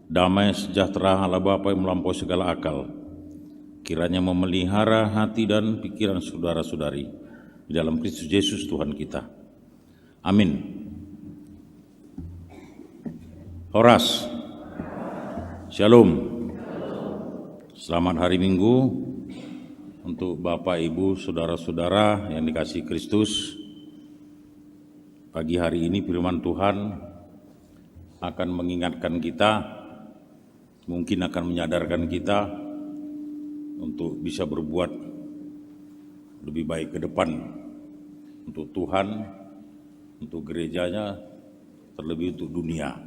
Damai sejahtera Allah Bapa yang melampaui segala akal, kiranya memelihara hati dan pikiran saudara-saudari di dalam Kristus Yesus Tuhan kita. Amin. Horas. Shalom. Selamat hari Minggu untuk Bapak, Ibu, saudara-saudara yang dikasihi Kristus. Pagi hari ini firman Tuhan akan mengingatkan kita, mungkin akan menyadarkan kita untuk bisa berbuat lebih baik ke depan untuk Tuhan, untuk gerejanya, terlebih untuk dunia.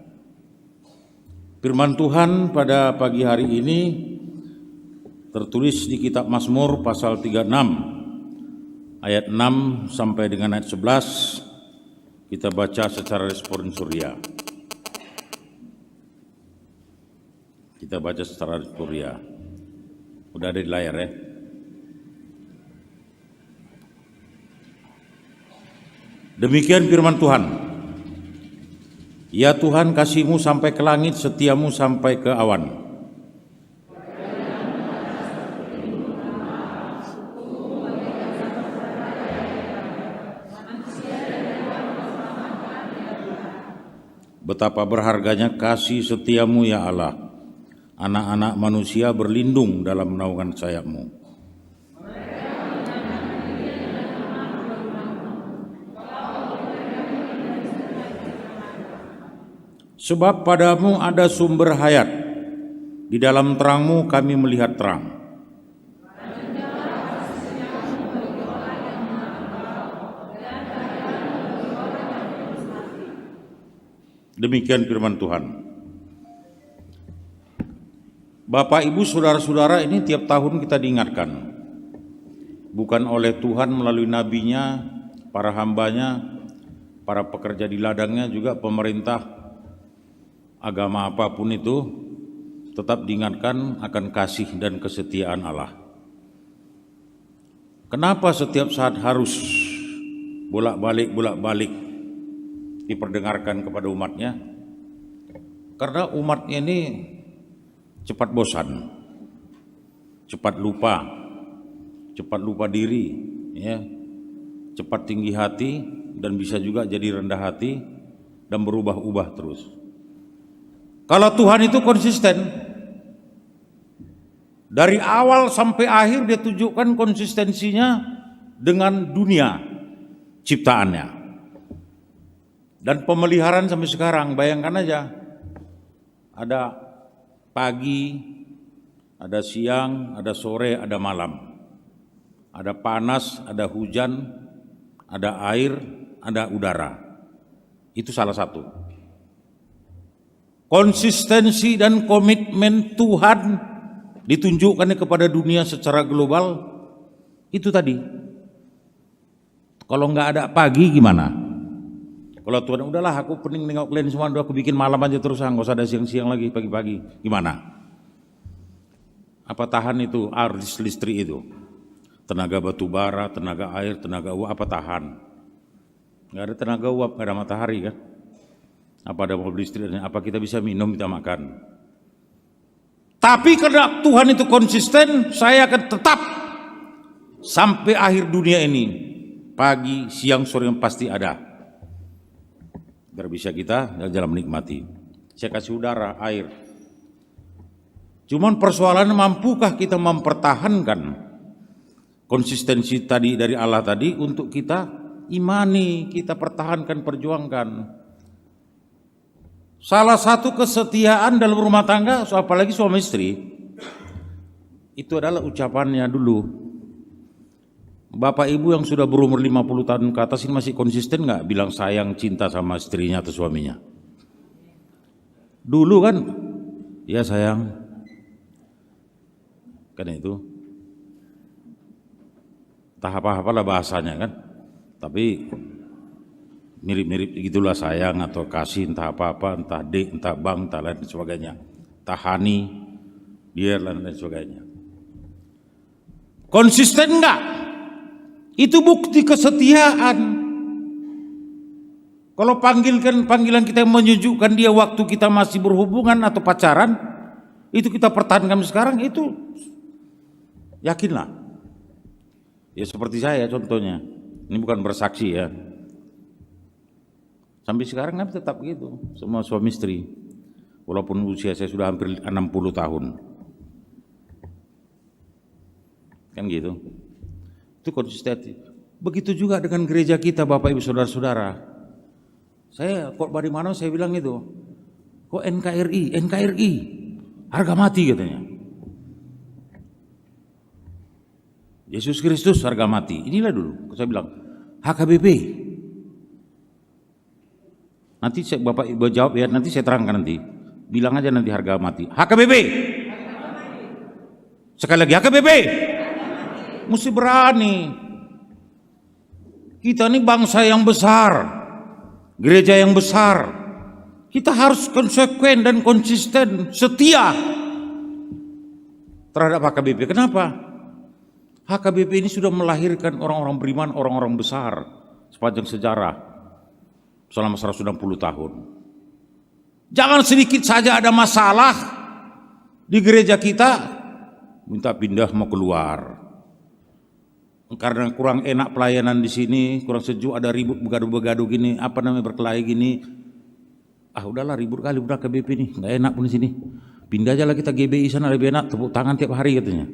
Firman Tuhan pada pagi hari ini tertulis di kitab Mazmur pasal 36 ayat 6 sampai dengan ayat 11. Kita baca secara responsorial. Kita baca secara responsorial. Udah ada di layar ya. Demikian firman Tuhan. Ya Tuhan, kasih-Mu sampai ke langit, setia-Mu sampai ke awan. Betapa berharganya kasih setia-Mu ya Allah. Anak-anak manusia berlindung dalam naungan sayap-Mu. Sebab padamu ada sumber hayat, di dalam terang-Mu kami melihat terang. Demikian firman Tuhan. Bapak, Ibu, saudara-saudara, ini tiap tahun kita diingatkan. Bukan oleh Tuhan melalui nabinya, para hambanya, para pekerja di ladangnya, juga pemerintah, agama apapun itu, tetap diingatkan akan kasih dan kesetiaan Allah. Kenapa setiap saat harus bolak-balik diperdengarkan kepada umatnya? Karena umatnya ini cepat bosan, cepat lupa diri, ya, cepat tinggi hati, dan bisa juga jadi rendah hati dan berubah-ubah terus. Kalau Tuhan itu konsisten, dari awal sampai akhir dia tunjukkan konsistensinya dengan dunia ciptaannya dan pemeliharaan sampai sekarang. Bayangkan aja, ada pagi, ada siang, ada sore, ada malam. Ada panas, ada hujan, ada air, ada udara. Itu salah satu. Konsistensi dan komitmen Tuhan ditunjukkan kepada dunia secara global, itu tadi. Kalau nggak ada pagi gimana? Kalau Tuhan, udahlah aku pening nengok kalian semua, aku bikin malam aja terus, nggak usah ada siang-siang lagi, pagi-pagi. Gimana? Apa tahan itu arus listrik itu? Tenaga batu bara, tenaga air, tenaga uap, apa tahan? Nggak ada tenaga uap, nggak ada matahari kan? Apa ada mobil listrik? Apa kita bisa minum, kita makan? Tapi karena Tuhan itu konsisten, saya akan tetap sampai akhir dunia ini. Pagi, siang, sore yang pasti ada. Biar bisa kita jalan menikmati. Saya kasih udara, air. Cuman persoalannya, mampukah kita mempertahankan konsistensi tadi dari Allah tadi untuk kita imani, kita pertahankan, perjuangkan. Salah satu kesetiaan dalam rumah tangga, apalagi suami istri, itu adalah ucapannya dulu. Bapak Ibu yang sudah berumur 50 tahun ke atas ini masih konsisten nggak bilang sayang, cinta sama istrinya atau suaminya? Dulu kan, ya sayang, kan itu. Entah apa-apalah bahasanya kan, tapi mirip-mirip gitulah, sayang atau kasih, entah apa-apa, entah dek, entah bang, entah lain sebagainya, entah hani, dia lain sebagainya. Konsisten nggak? Itu bukti kesetiaan. Kalau panggilan kita menunjukkan dia waktu kita masih berhubungan atau pacaran, itu kita pertahankan sekarang, itu yakinlah. Ya seperti saya contohnya, ini bukan bersaksi ya. Sampai sekarang kami tetap gitu, semua suami istri. Walaupun usia saya sudah hampir 60 tahun. Kan gitu. Itu konsisten. Begitu juga dengan gereja kita, Bapak Ibu Saudara-saudara. Saya kok dari mana saya bilang itu, kok NKRI, harga mati katanya. Yesus Kristus harga mati. Inilah dulu, saya bilang HKBP. Nanti Bapak Ibu jawab ya, nanti saya terangkan nanti. Bilang aja nanti harga mati. HKBP. Sekali lagi HKBP. Mesti berani. Kita ini bangsa yang besar. Gereja yang besar, kita harus konsekuen dan konsisten, setia terhadap HKBP. Kenapa? HKBP ini sudah melahirkan orang-orang beriman, orang-orang besar sepanjang sejarah selama 160 tahun. Jangan sedikit saja ada masalah di gereja kita, minta pindah mau keluar. Karena kurang enak pelayanan di sini, kurang sejuk, ada ribut begaduh-begaduh gini, apa namanya berkelahi gini. Ah udahlah ribut kali udah KBP nih, nggak enak pun di sini. Pindah aja lah kita GBI sana lebih enak, tepuk tangan tiap hari katanya.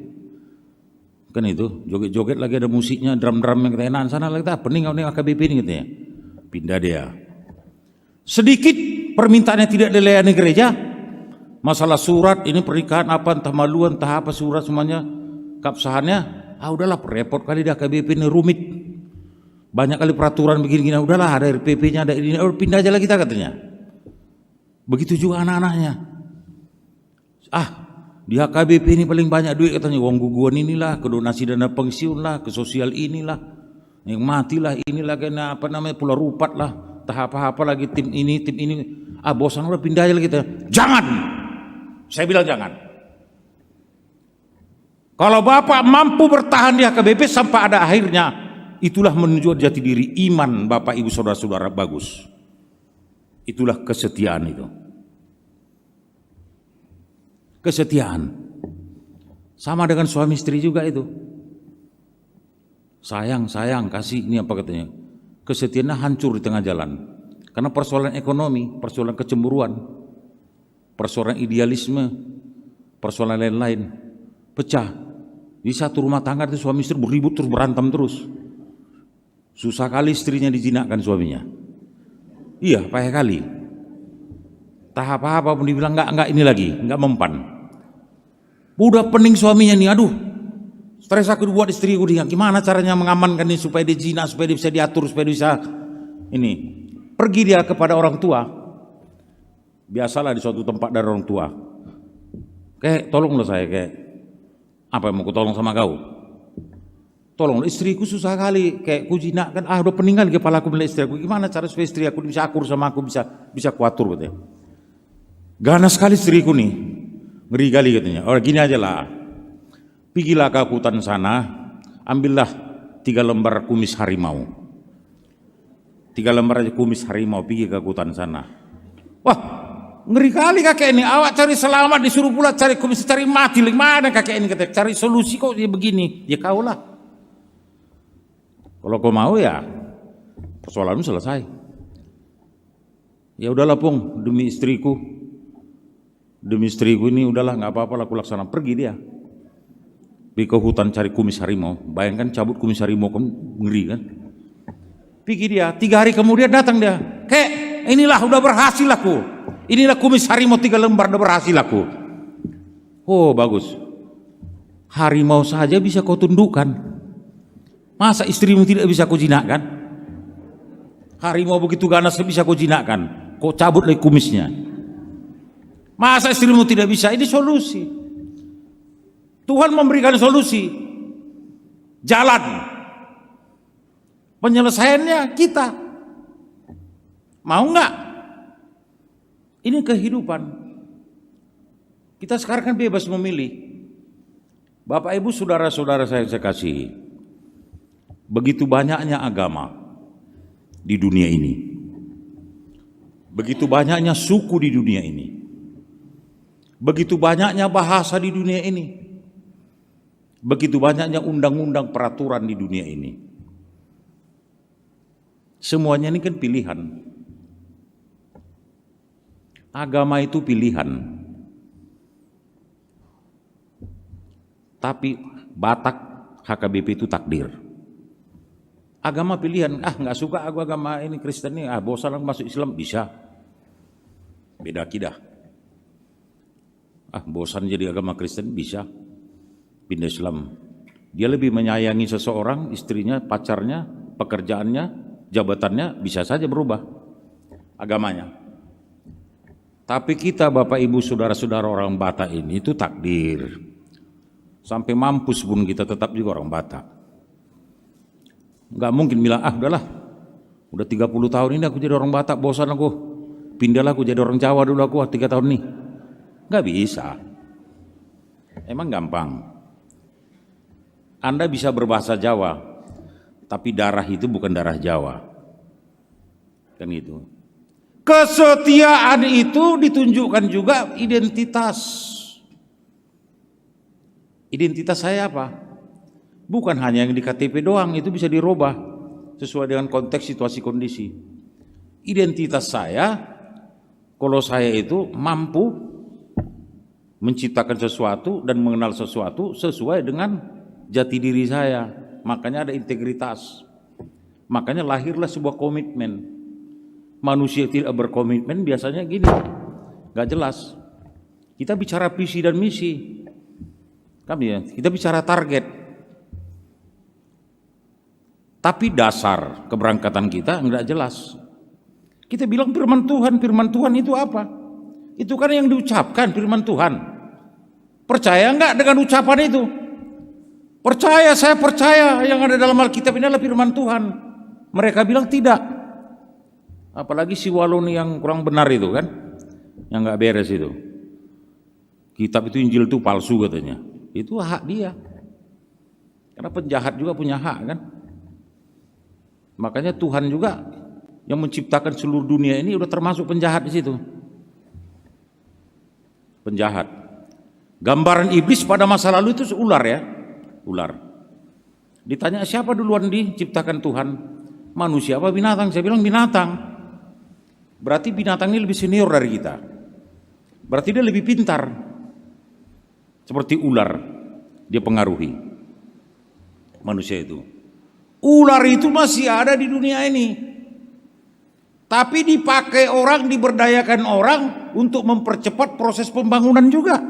Kan itu, joget-joget lagi ada musiknya, drum-drum yang keenakan sana lagi kita pening KBP ini katanya. Pindah dia. Sedikit permintaannya tidak dilayani gereja, masalah surat ini pernikahan apa entah maluan entah apa surat semuanya keabsahannya. Ah udahlah repot kali dah KBP ini rumit. Banyak kali peraturan begini-gini, udahlah ada RPP-nya ada ini, pindah aja lah kita katanya. Begitu juga anak-anaknya. Ah, di HKBP ini paling banyak duit katanya, uang guguan inilah, ke donasi dana pensiun lah, ke sosial inilah, yang matilah inilah, kena apa namanya pulau rupat lah, tahap apa lagi tim ini. Ah bosan udah pindah aja lah kita. Jangan. Saya bilang jangan. Kalau Bapak mampu bertahan di HKBP sampai ada akhirnya, itulah menunjukkan jati diri iman Bapak Ibu Saudara-saudara bagus. Itulah kesetiaan itu. Kesetiaan. Sama dengan suami istri juga itu. Sayang, kasih ini apa katanya. Kesetiaannya hancur di tengah jalan. Karena persoalan ekonomi, persoalan kecemburuan, persoalan idealisme, persoalan lain-lain, pecah. Di satu rumah tangga itu suami istri beribut terus, berantem terus. Susah kali istrinya dijinakkan suaminya. Iya, payah kali. Tahap apa pun dibilang enggak ini lagi, enggak mempan. Udah pening suaminya nih, aduh. Stres aku buat istriku dia. Gimana caranya mengamankan ini supaya dia jinak, supaya dia bisa diatur, supaya dia bisa ini. Pergi dia kepada orang tua. Biasalah di suatu tempat dari orang tua. Kayak tolonglah saya kayak apa yang mau ku tolong sama kau? Tolong istriku susah kali kayak ku jinak kan, udah peninggal kepala aku melihat istri aku. Gimana cara supaya istri aku bisa akur sama aku, bisa kuatur katanya. Ganas sekali istriku nih, ngeri kali katanya. Oh gini aja lah, pergilah ke hutan sana, ambillah 3 lembar kumis harimau. 3 lembar aja kumis harimau, pergi ke hutan sana. Wah, ngeri kali kakek ini, awak cari selamat disuruh pula cari kumis, cari mati. Mana kakek ini katanya, cari solusi kok dia begini. Ya kau lah. Kalau kau mau ya persoalanmu selesai. Ya udahlah Pung, demi istriku ini udahlah nggak apa-apa lah aku laksana. Pergi dia. Pergi ke hutan cari kumis harimau. Bayangkan cabut kumis harimau kan ngeri kan. Pergi dia, 3 hari kemudian datang dia. Kek, inilah udah berhasil aku. Inilah kumis harimau 3 lembar, udah berhasil aku. Oh bagus. Harimau saja bisa kau tundukkan. Masa istrimu tidak bisa kau jinakkan? Harimau begitu ganas bisa kau jinakkan. Kau cabut lagi kumisnya. Masa istrimu tidak bisa? Ini solusi. Tuhan memberikan solusi. Jalan. Penyelesaiannya kita. Mau enggak? Ini kehidupan. Kita sekarang kan bebas memilih. Bapak Ibu saudara-saudara saya kasihi. Begitu banyaknya agama di dunia ini. Begitu banyaknya suku di dunia ini. Begitu banyaknya bahasa di dunia ini. Begitu banyaknya undang-undang peraturan di dunia ini. Semuanya ini kan pilihan. Agama itu pilihan. Tapi Batak HKBP itu takdir. Agama pilihan, nggak suka aku agama ini Kristen ini, bosan aku masuk Islam, bisa. Beda akidah. Bosan jadi agama Kristen, bisa. Pindah Islam. Dia lebih menyayangi seseorang, istrinya, pacarnya, pekerjaannya, jabatannya, bisa saja berubah agamanya. Tapi kita Bapak Ibu Saudara-saudara orang Batak ini itu takdir. Sampai mampus pun kita tetap juga orang Batak. Nggak mungkin bilang, udahlah, udah 30 tahun ini aku jadi orang Batak, bosan aku, pindahlah aku jadi orang Jawa dulu aku 3 tahun nih. Nggak bisa. Emang gampang. Anda bisa berbahasa Jawa, tapi darah itu bukan darah Jawa. Kan gitu. Kesetiaan itu ditunjukkan juga identitas. Identitas saya apa? Bukan hanya yang di KTP doang, itu bisa dirubah sesuai dengan konteks, situasi, kondisi. Identitas saya, kalau saya itu mampu menciptakan sesuatu dan mengenal sesuatu sesuai dengan jati diri saya. Makanya ada integritas. Makanya lahirlah sebuah komitmen. Manusia tidak berkomitmen biasanya gini, gak jelas. Kita bicara visi dan misi. Kita bicara target, tapi dasar keberangkatan kita enggak jelas. Kita bilang firman Tuhan itu apa? Itu kan yang diucapkan firman Tuhan. Percaya enggak dengan ucapan itu? Percaya, saya percaya yang ada dalam Alkitab ini adalah firman Tuhan. Mereka bilang tidak. Apalagi si Waloni yang kurang benar itu kan, yang enggak beres itu. Kitab itu, Injil itu palsu katanya. Itu hak dia. Karena penjahat juga punya hak kan. Makanya Tuhan juga yang menciptakan seluruh dunia ini udah termasuk penjahat di situ. Penjahat. Gambaran iblis pada masa lalu itu ular ya. Ular. Ditanya siapa duluan diciptakan Tuhan? Manusia apa binatang? Saya bilang binatang. Berarti binatang ini lebih senior dari kita. Berarti dia lebih pintar. Seperti ular, dia pengaruhi manusia itu. Ular itu masih ada di dunia ini. Tapi dipakai orang, diberdayakan orang untuk mempercepat proses pembangunan juga.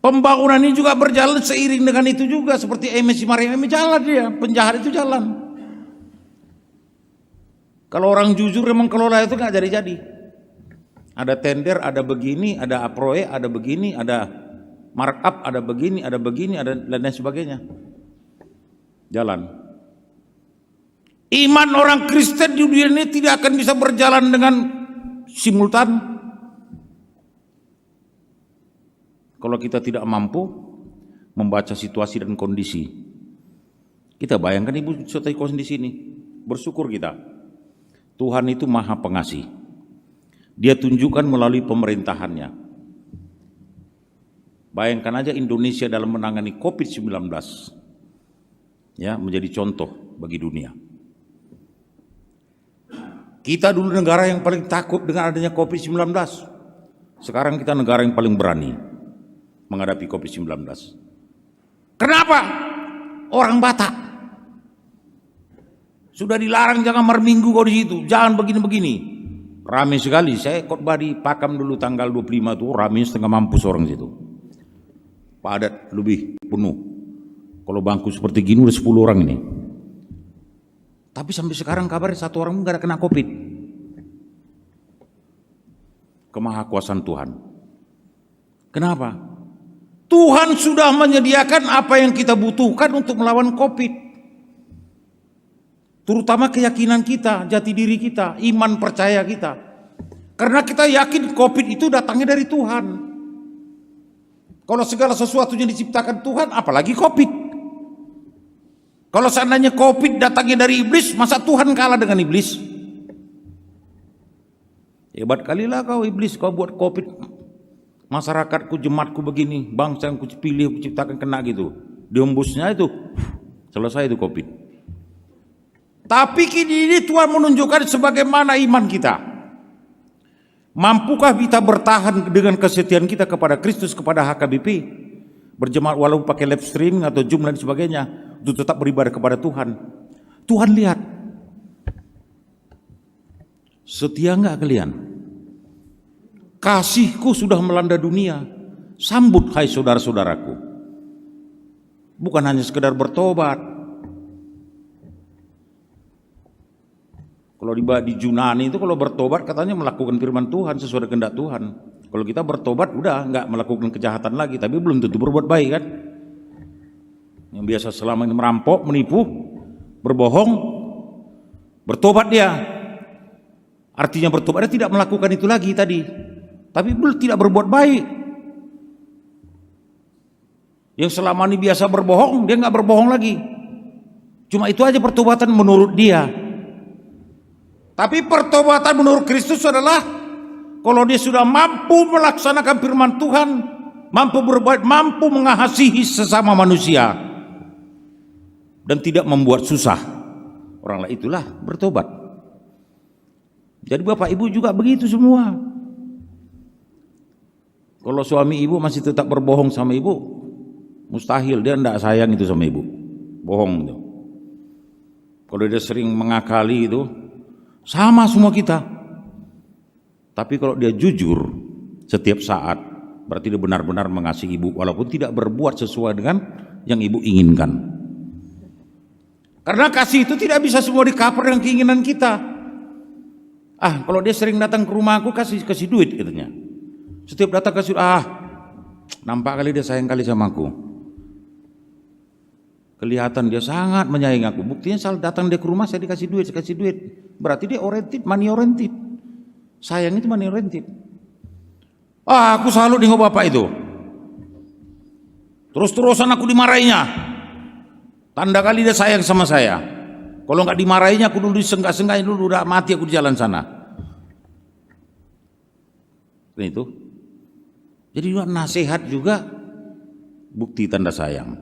Pembangunan ini juga berjalan seiring dengan itu juga. Seperti si Maryam jalan dia, penjahat itu jalan. Kalau orang jujur memang kelola itu nggak jadi-jadi. Ada tender, ada begini, ada proyek, ada begini, ada markup, ada begini, ada lain sebagainya. Jalan. Iman orang Kristen di dunia ini tidak akan bisa berjalan dengan simultan kalau kita tidak mampu membaca situasi dan kondisi. Kita bayangkan Ibu serta kondisi ini, bersyukur kita. Tuhan itu Maha Pengasih. Dia tunjukkan melalui pemerintahannya. Bayangkan aja Indonesia dalam menangani COVID-19 ya, menjadi contoh bagi dunia. Kita dulu negara yang paling takut dengan adanya COVID-19. Sekarang kita negara yang paling berani menghadapi COVID-19. Kenapa? Orang Batak sudah dilarang jangan merminggu kau di situ, jangan begini-begini. Ramai sekali, saya khotbah di Pakam dulu tanggal 25 tuh, ramai setengah mampus orang situ. Padat, lebih penuh. Kalau bangku seperti gini udah 10 orang ini. Tapi sampai sekarang kabarnya 1 orang pun gak ada kena COVID. Kemahakuasaan Tuhan. Kenapa? Tuhan sudah menyediakan apa yang kita butuhkan untuk melawan COVID. Terutama keyakinan kita, jati diri kita, iman percaya kita. Karena kita yakin COVID itu datangnya dari Tuhan. Kalau segala sesuatu yang diciptakan Tuhan, apalagi COVID. Kalau seandainya COVID datangnya dari iblis, masa Tuhan kalah dengan iblis? Hebat kalilah kau iblis, kau buat COVID. Masyarakatku, jemaatku begini, bangsa yang kupilih, kuciptakan kena gitu. Dihembusnya itu, selesai itu COVID. Tapi kini ini Tuhan menunjukkan sebagaimana iman kita. Mampukah kita bertahan dengan kesetiaan kita kepada Kristus, kepada HKBP? Berjemaat walaupun pakai live streaming atau Zoom dan sebagainya, untuk tetap beribadah kepada Tuhan. Tuhan lihat, setia enggak kalian? Kasihku sudah melanda dunia. Sambut hai saudara-saudaraku. Bukan hanya sekedar bertobat. Kalau di Yunani itu kalau bertobat katanya melakukan firman Tuhan sesuai kehendak Tuhan. Kalau kita bertobat udah enggak melakukan kejahatan lagi, tapi belum tentu berbuat baik kan? Yang biasa selama ini merampok, menipu, berbohong, bertobat dia. Artinya bertobat dia tidak melakukan itu lagi tadi, tapi belum tidak berbuat baik. Yang selama ini biasa berbohong, dia nggak berbohong lagi. Cuma itu aja pertobatan menurut dia. Tapi pertobatan menurut Kristus adalah kalau dia sudah mampu melaksanakan firman Tuhan, mampu berbuat, mampu mengasihi sesama manusia, dan tidak membuat susah orang lain, itulah bertobat. Jadi bapak ibu juga begitu semua. Kalau suami ibu masih tetap berbohong sama ibu, mustahil, dia tidak sayang itu sama ibu, bohong itu. Kalau dia sering mengakali itu, sama semua kita. Tapi kalau dia jujur setiap saat, berarti dia benar-benar mengasihi ibu walaupun tidak berbuat sesuai dengan yang ibu inginkan. Karena kasih itu tidak bisa semua di-cover dengan keinginan kita. Kalau dia sering datang ke rumahku kasih duit katanya. Setiap datang kasih, nampak kali dia sayang kali sama aku. Kelihatan dia sangat menyayangi aku. Buktinya saat datang dia ke rumah saya dikasih duit. Berarti dia oriented, money oriented. Sayang itu money oriented. Aku selalu nengok bapak itu. Terus-terusan aku dimarahinya. Tanda kali dia sayang sama saya. Kalau nggak dimarahinya aku dulu disenggak-senggaknya dulu, udah mati aku di jalan sana. Dan itu. Jadi juga nasihat juga bukti tanda sayang.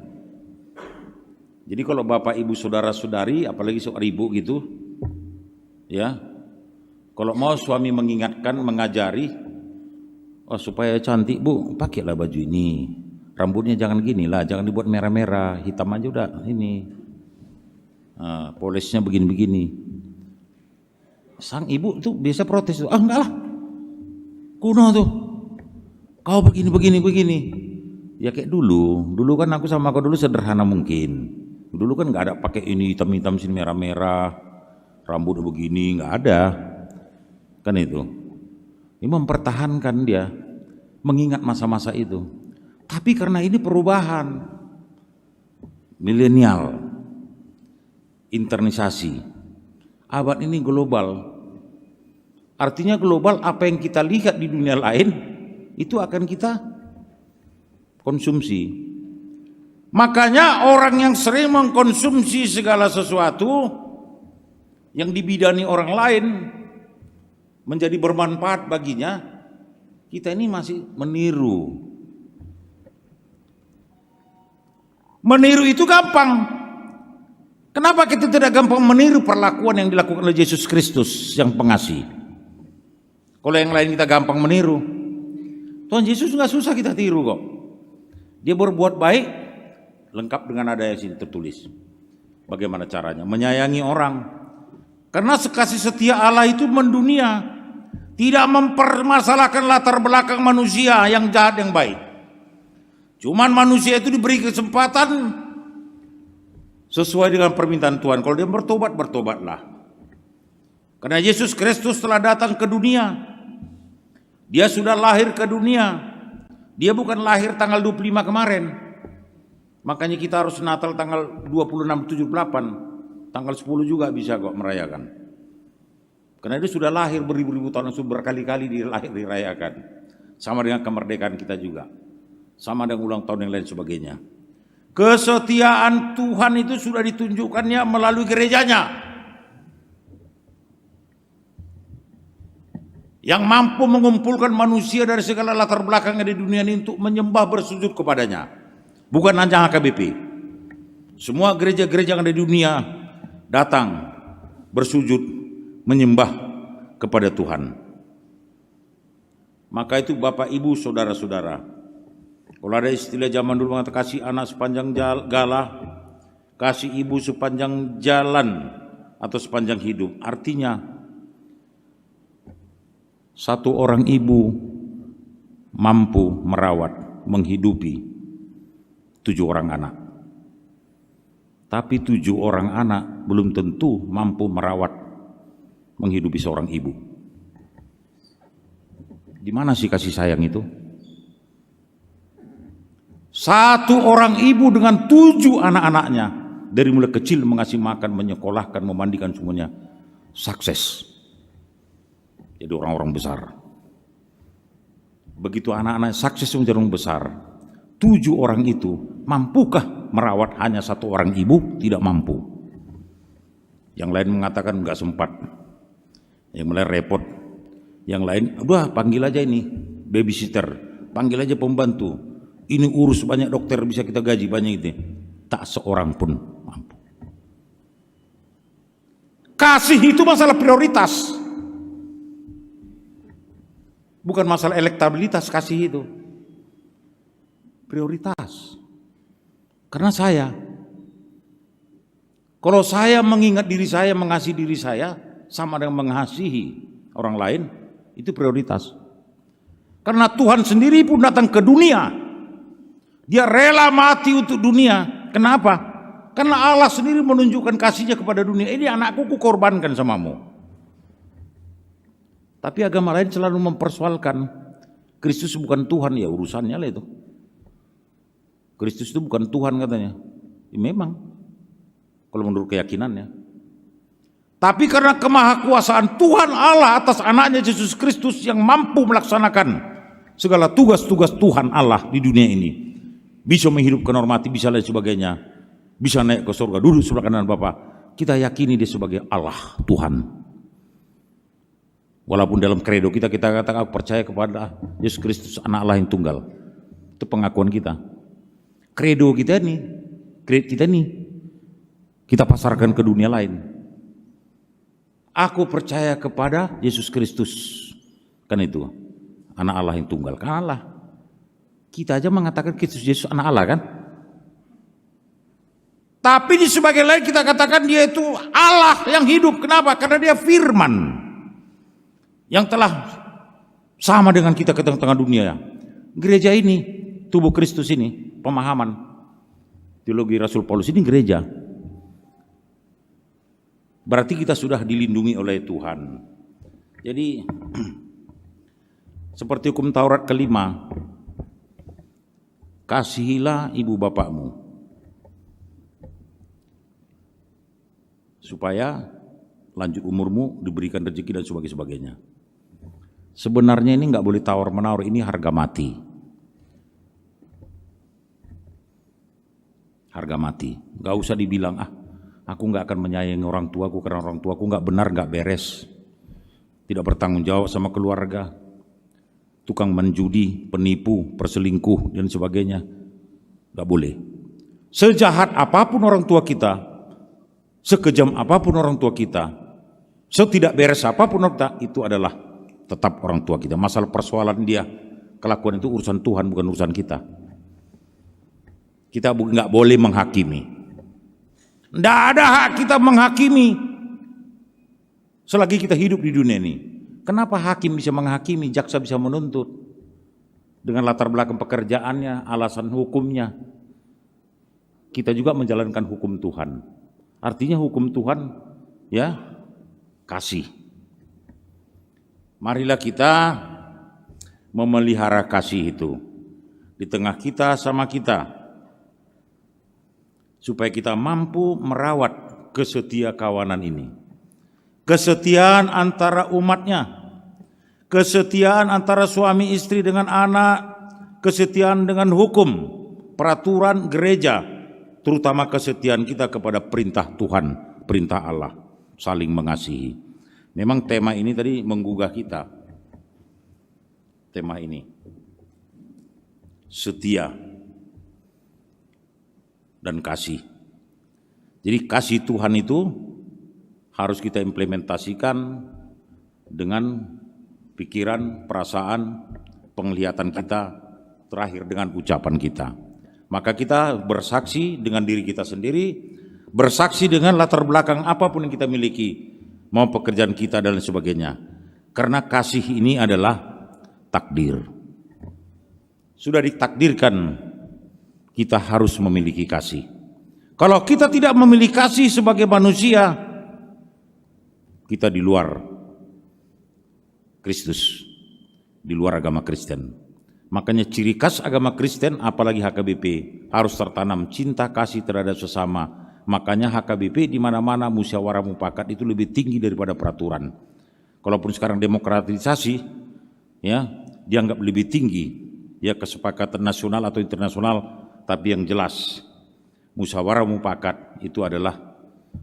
Jadi kalau bapak ibu saudara-saudari, apalagi seorang ibu gitu, ya, kalau mau suami mengingatkan, mengajari, supaya cantik bu, pakailah baju ini, rambutnya jangan gini lah, jangan dibuat merah-merah, hitam aja udah ini, polisnya begini-begini. Sang ibu tuh biasa protes tuh, enggak lah, kuno tuh, kau begini. Ya kayak dulu kan aku sama kau dulu sederhana mungkin. Dulu kan nggak ada pakai ini hitam-hitam sini merah-merah, rambut begini, nggak ada, kan itu. Ini mempertahankan dia, mengingat masa-masa itu. Tapi karena ini perubahan milenial, internisasi, abad ini global. Artinya global, apa yang kita lihat di dunia lain itu akan kita konsumsi. Makanya orang yang sering mengkonsumsi segala sesuatu yang dibidani orang lain menjadi bermanfaat baginya, kita ini masih meniru. Meniru itu gampang. Kenapa kita tidak gampang meniru perlakuan yang dilakukan oleh Yesus Kristus yang pengasih? Kalau yang lain kita gampang meniru, Tuhan Yesus nggak susah kita tiru kok. Dia berbuat baik, lengkap dengan ada yang sini tertulis. Bagaimana caranya? Menyayangi orang. Karena kasih setia Allah itu mendunia, tidak mempermasalahkan latar belakang manusia yang jahat yang baik. Cuman manusia itu diberi kesempatan sesuai dengan permintaan Tuhan. Kalau dia bertobat, bertobatlah. Karena Yesus Kristus telah datang ke dunia. Dia sudah lahir ke dunia. Dia bukan lahir tanggal 25 kemarin. Makanya kita harus Natal tanggal 26, 78, tanggal 10 juga bisa kok merayakan. Karena dia sudah lahir beribu-ribu tahun, sudah berkali-kali dirayakan. Sama dengan kemerdekaan kita juga. Sama dengan ulang tahun yang lain sebagainya. Kesetiaan Tuhan itu sudah ditunjukkannya melalui gerejanya, yang mampu mengumpulkan manusia dari segala latar belakang di dunia ini untuk menyembah bersujud kepadanya. Bukan hanya HKBP. Semua gereja-gereja yang ada di dunia datang bersujud menyembah kepada Tuhan. Maka itu Bapak Ibu saudara-saudara, kalau ada istilah zaman dulu mengatakan kasih anak sepanjang galah, kasih ibu sepanjang jalan atau sepanjang hidup, artinya satu orang ibu mampu merawat, menghidupi 7 orang anak. Tapi 7 orang anak belum tentu mampu merawat, menghidupi seorang ibu. Di mana sih kasih sayang itu? Satu orang ibu dengan 7 anak-anaknya, dari mulai kecil mengasih makan, menyekolahkan, memandikan, semuanya sukses. Jadi orang-orang besar. Begitu anak-anak sukses menjadi orang besar, 7 orang itu mampukah merawat hanya 1 orang ibu? Tidak mampu. Yang lain mengatakan enggak sempat, yang mulai repot. Yang lain, udah panggil aja ini babysitter, panggil aja pembantu, ini urus banyak dokter bisa kita gaji banyak itu. Tak seorang pun mampu. Kasih itu masalah prioritas, bukan masalah elektabilitas. Kasih itu prioritas. Karena kalau saya mengingat diri saya, mengasihi diri saya sama dengan mengasihi orang lain, itu prioritas. Karena Tuhan sendiri pun datang ke dunia, dia rela mati untuk dunia. Kenapa? Karena Allah sendiri menunjukkan kasihnya kepada dunia. Ini anakku kukorbankan samamu. Tapi agama lain selalu mempersoalkan Kristus bukan Tuhan. Ya urusannya lah itu. Kristus itu bukan Tuhan katanya. Ya, memang kalau menurut keyakinannya. Tapi karena kemahakuasaan Tuhan Allah atas anaknya Yesus Kristus yang mampu melaksanakan segala tugas-tugas Tuhan Allah di dunia ini, bisa menghidupkan orang mati, bisa lain sebagainya, bisa naik ke surga, duduk sebelah kanan Bapa, kita yakini dia sebagai Allah Tuhan. Walaupun dalam kredo kita katakan percaya kepada Yesus Kristus anak Allah yang tunggal, itu pengakuan kita. Kredo kita nih, kita pasarkan ke dunia lain. Aku percaya kepada Yesus Kristus, kan itu anak Allah yang tunggal, kan Allah. Kita aja mengatakan Kristus Yesus anak Allah kan. Tapi di sebagian lain kita katakan dia itu Allah yang hidup. Kenapa? Karena dia firman yang telah sama dengan kita ke tengah-tengah dunia. Gereja ini, tubuh Kristus ini, pemahaman teologi Rasul Paulus ini gereja. Berarti kita sudah dilindungi oleh Tuhan. Jadi seperti hukum Taurat kelima, kasihilah ibu bapakmu supaya lanjut umurmu, diberikan rezeki dan sebagainya. Sebenarnya ini nggak boleh tawar menawar, ini harga mati. Harga mati. Nggak usah dibilang aku nggak akan menyayangi orang tuaku karena orang tuaku nggak benar, nggak beres, tidak bertanggung jawab sama keluarga, tukang menjudi, penipu, perselingkuh dan sebagainya. Nggak boleh. Sejahat apapun orang tua kita, sekejam apapun orang tua kita, setidak beres apapun orang tua, itu adalah tetap orang tua kita. Masalah persoalan dia kelakuan itu urusan Tuhan, bukan urusan kita. Kita nggak boleh menghakimi. Tidak ada hak kita menghakimi selagi kita hidup di dunia ini. Kenapa hakim bisa menghakimi, jaksa bisa menuntut dengan latar belakang pekerjaannya, alasan hukumnya. Kita juga menjalankan hukum Tuhan. Artinya hukum Tuhan ya kasih. Marilah kita memelihara kasih itu di tengah kita sama kita, supaya kita mampu merawat kesetia kawanan ini. Kesetiaan antara umatnya, kesetiaan antara suami istri dengan anak, kesetiaan dengan hukum, peraturan gereja, terutama kesetiaan kita kepada perintah Tuhan, perintah Allah, saling mengasihi. Memang tema ini tadi menggugah kita. Tema ini setia dan kasih. Jadi kasih Tuhan itu harus kita implementasikan dengan pikiran, perasaan, penglihatan kita, terakhir dengan ucapan kita. Maka kita bersaksi dengan diri kita sendiri, bersaksi dengan latar belakang apapun yang kita miliki, mau pekerjaan kita dan sebagainya. Karena kasih ini adalah takdir. Sudah ditakdirkan kita harus memiliki kasih. Kalau kita tidak memiliki kasih sebagai manusia, kita di luar Kristus, di luar agama Kristen. Makanya ciri khas agama Kristen, apalagi HKBP, harus tertanam cinta kasih terhadap sesama. Makanya HKBP di mana-mana musyawarah mufakat itu lebih tinggi daripada peraturan. Kalaupun sekarang demokratisasi, ya dianggap lebih tinggi, ya kesepakatan nasional atau internasional, tapi yang jelas musyawarah mufakat itu adalah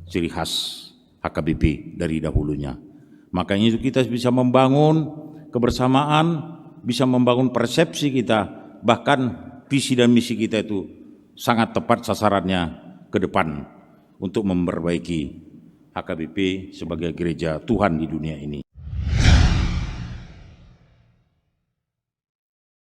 ciri khas HKBP dari dahulunya. Makanya itu kita bisa membangun kebersamaan, bisa membangun persepsi kita, bahkan visi dan misi kita itu sangat tepat sasarannya ke depan untuk memperbaiki HKBP sebagai gereja Tuhan di dunia ini.